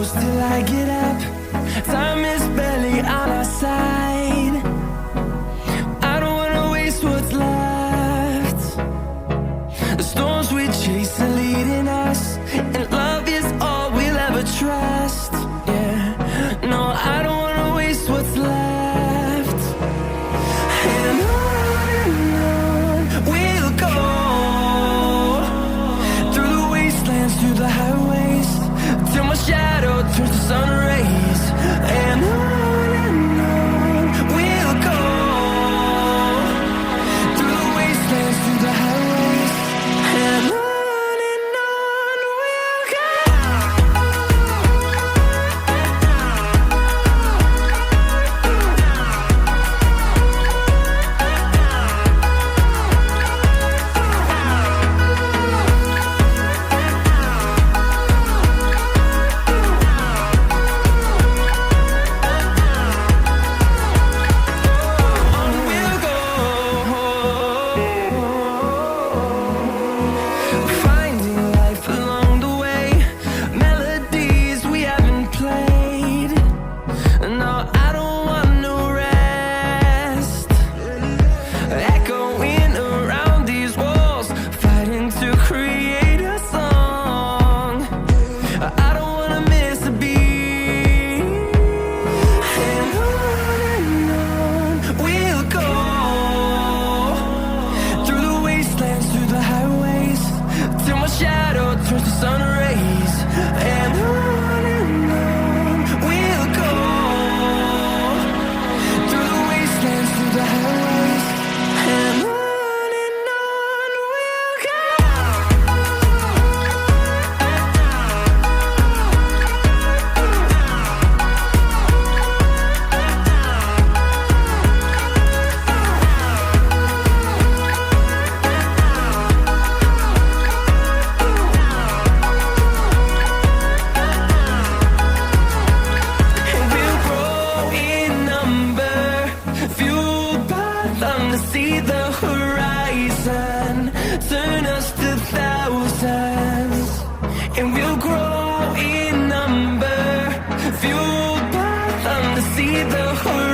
close till I get up. Time is barely on our side. I don't wanna waste what's left. The storms we chase are leading us, and love is all we'll ever trust. Yeah, no, I don't wanna waste what's left. And on we'll go, through the wastelands, through the highways, till my shadow turns to sun rays. And on we'll go, through the wastelands, through the highways, and on we'll go. Finding life along the way, melodies we haven't played. No, I don't want no rest. Echoing around these walls, fighting to create a song. I don't wanna miss a beat. And on we'll go, through the wastelands, through the highways, till my shadow turns to sun rays. And on we'll go, through the wastelands, through the highways, and on we'll go. And we'll grow in number, fueled by them to see the horizon, turn us to thousands. And we'll grow in number, fueled by them to see the horizon.